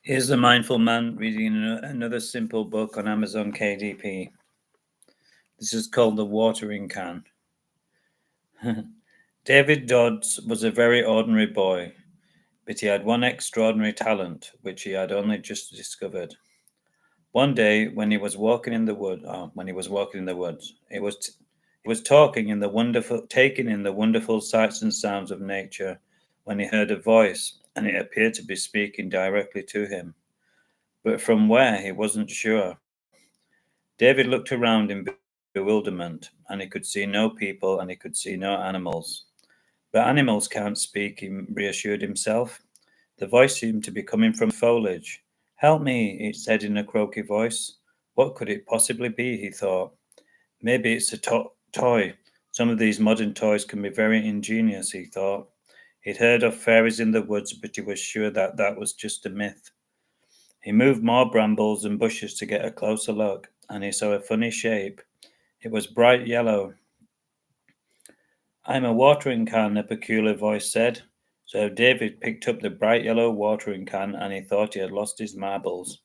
Here's the Mindful Man reading another simple book on Amazon KDP. This is called The Watering Can. David Dodds was a very ordinary boy, but he had one extraordinary talent which he had only just discovered. One day, when he was walking in the woods, he was taking in the wonderful sights and sounds of nature, when he heard a voice, and it appeared to be speaking directly to him. But from where, he wasn't sure. David looked around in bewilderment, and he could see no people and he could see no animals. But animals can't speak, he reassured himself. The voice seemed to be coming from foliage. Help me, it said in a croaky voice. What could it possibly be, he thought. Maybe it's a toy. Some of these modern toys can be very ingenious, he thought. He'd heard of fairies in the woods, but he was sure that that was just a myth. He moved more brambles and bushes to get a closer look, and he saw a funny shape. It was bright yellow. I'm a watering can, a peculiar voice said. So David picked up the bright yellow watering can, and he thought he had lost his marbles.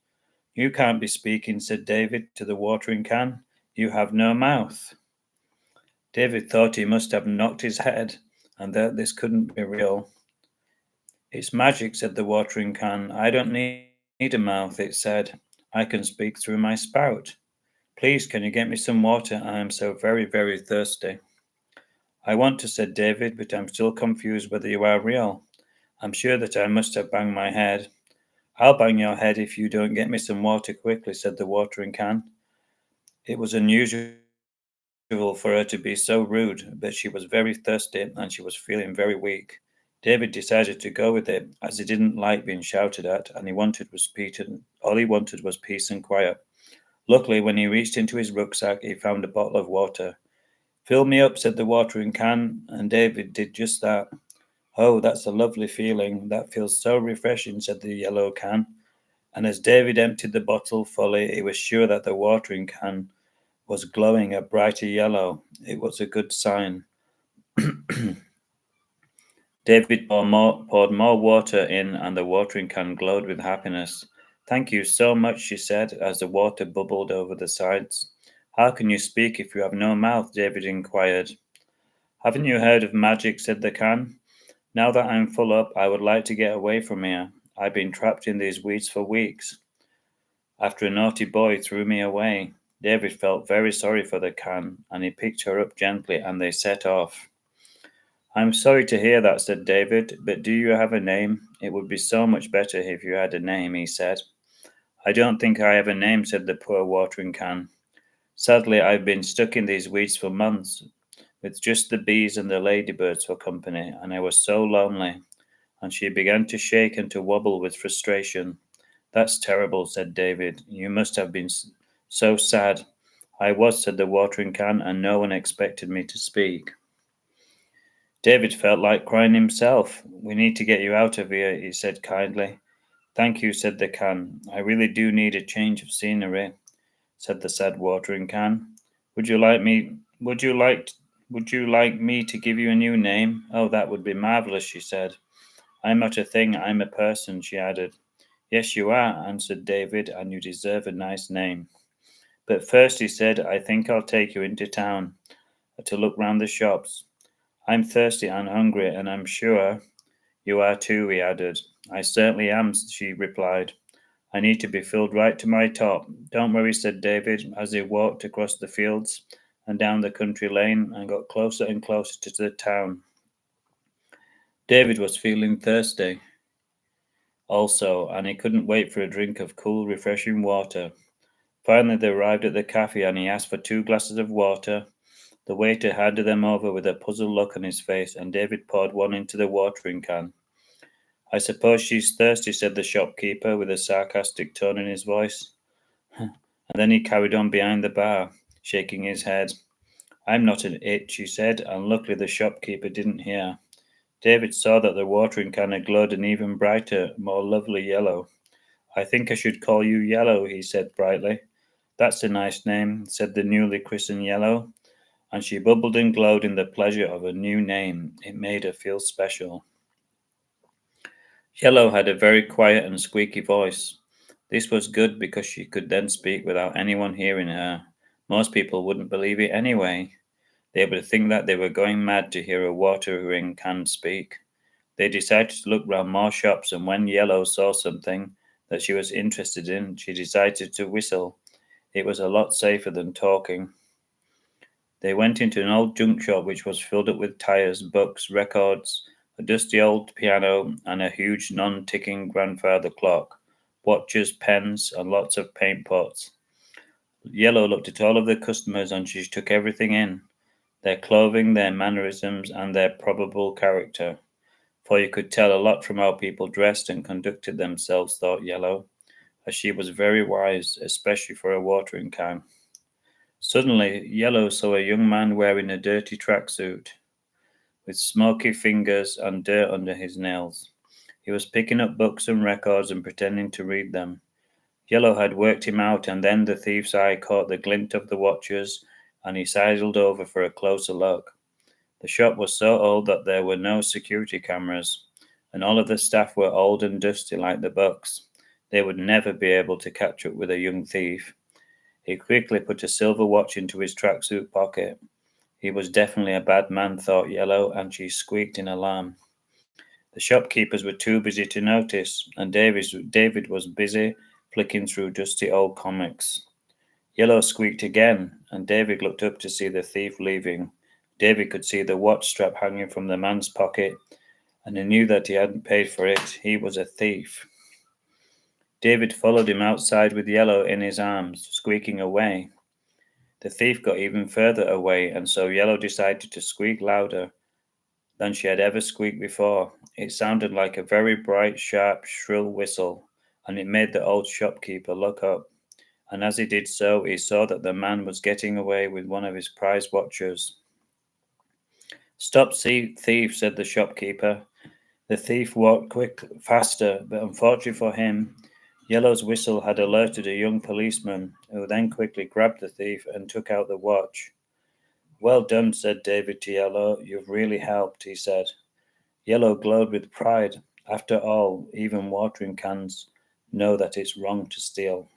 You can't be speaking, said David to the watering can. You have no mouth. David thought he must have knocked his head, and that this couldn't be real. It's magic, said the watering can. I don't need a mouth, it said. I can speak through my spout. Please, can you get me some water? I am so very, very thirsty. I want to, said David, but I'm still confused whether you are real. I'm sure that I must have banged my head. I'll bang your head if you don't get me some water quickly, said the watering can. It was unusual for her to be so rude, but she was very thirsty and she was feeling very weak. David decided to go with it, as he didn't like being shouted at, and all he wanted was peace and quiet. Luckily, when he reached into his rucksack, he found a bottle of water. Fill me up, said the watering can, and David did just that. Oh, that's a lovely feeling. That feels so refreshing, said the yellow can. And as David emptied the bottle fully, he was sure that the watering can was glowing a brighter yellow. It was a good sign. David poured more water in, and the watering can glowed with happiness. Thank you so much, she said, as the water bubbled over the sides. How can you speak if you have no mouth? David inquired. Haven't you heard of magic? Said the can. Now that I'm full up, I would like to get away from here. I've been trapped in these weeds for weeks. After a naughty boy threw me away. David felt very sorry for the can, and he picked her up gently, and they set off. I'm sorry to hear that, said David, but do you have a name? It would be so much better if you had a name, he said. I don't think I have a name, said the poor watering can. Sadly, I've been stuck in these weeds for months, with just the bees and the ladybirds for company, and I was so lonely. And she began to shake and to wobble with frustration. That's terrible, said David. You must have been so sad. I was, said the watering can, and no one expected me to speak. David felt like crying himself. We need to get you out of here, he said kindly. Thank you, said the can. I really do need a change of scenery, said the sad watering can. Would you like me would you like me to give you a new name? Oh, that would be marvelous, she said. I'm not a thing, I'm a person, she added. Yes, you are, answered David, and you deserve a nice name. But first, he said, I think I'll take you into town to look round the shops. I'm thirsty and hungry, and I'm sure you are too, he added. I certainly am, she replied. I need to be filled right to my top. Don't worry, said David, as he walked across the fields and down the country lane and got closer and closer to the town. David was feeling thirsty also, and he couldn't wait for a drink of cool, refreshing water. Finally, they arrived at the cafe, and he asked for 2 glasses of water. The waiter handed them over with a puzzled look on his face, and David poured one into the watering can. I suppose she's thirsty, said the shopkeeper, with a sarcastic tone in his voice. And then he carried on behind the bar, shaking his head. I'm not an it, she said, and luckily the shopkeeper didn't hear. David saw that the watering can had glowed an even brighter, more lovely yellow. I think I should call you Yellow, he said brightly. That's a nice name, said the newly christened Yellow, and she bubbled and glowed in the pleasure of a new name. It made her feel special. Yellow had a very quiet and squeaky voice. This was good because she could then speak without anyone hearing her. Most people wouldn't believe it anyway. They would think that they were going mad to hear a watering can speak. They decided to look round more shops, and when Yellow saw something that she was interested in, she decided to whistle. It was a lot safer than talking. They went into an old junk shop which was filled up with tires, books, records, a dusty old piano, and a huge non ticking grandfather clock, watches, pens, and lots of paint pots. Yellow looked at all of the customers and she took everything in, their clothing, their mannerisms, and their probable character. For you could tell a lot from how people dressed and conducted themselves, thought Yellow, as she was very wise, especially for a watering can. Suddenly, Yellow saw a young man wearing a dirty tracksuit, with smoky fingers and dirt under his nails. He was picking up books and records and pretending to read them. Yellow had worked him out, and then the thief's eye caught the glint of the watches, and he sidled over for a closer look. The shop was so old that there were no security cameras, and all of the staff were old and dusty like the books. They would never be able to catch up with a young thief. He quickly put a silver watch into his tracksuit pocket. He was definitely a bad man, thought Yellow, and she squeaked in alarm. The shopkeepers were too busy to notice, and David was busy flicking through dusty old comics. Yellow squeaked again, and David looked up to see the thief leaving. David could see the watch strap hanging from the man's pocket, and he knew that he hadn't paid for it. He was a thief. David followed him outside with Yellow in his arms, squeaking away. The thief got even further away, and so Yellow decided to squeak louder than she had ever squeaked before. It sounded like a very bright, sharp, shrill whistle, and it made the old shopkeeper look up. And as he did so, he saw that the man was getting away with one of his prize watches. Stop, thief, said the shopkeeper. The thief walked faster, but unfortunately for him, Yellow's whistle had alerted a young policeman, who then quickly grabbed the thief and took out the watch. Well done, said David to Yellow. You've really helped, he said. Yellow glowed with pride. After all, even watering cans know that it's wrong to steal.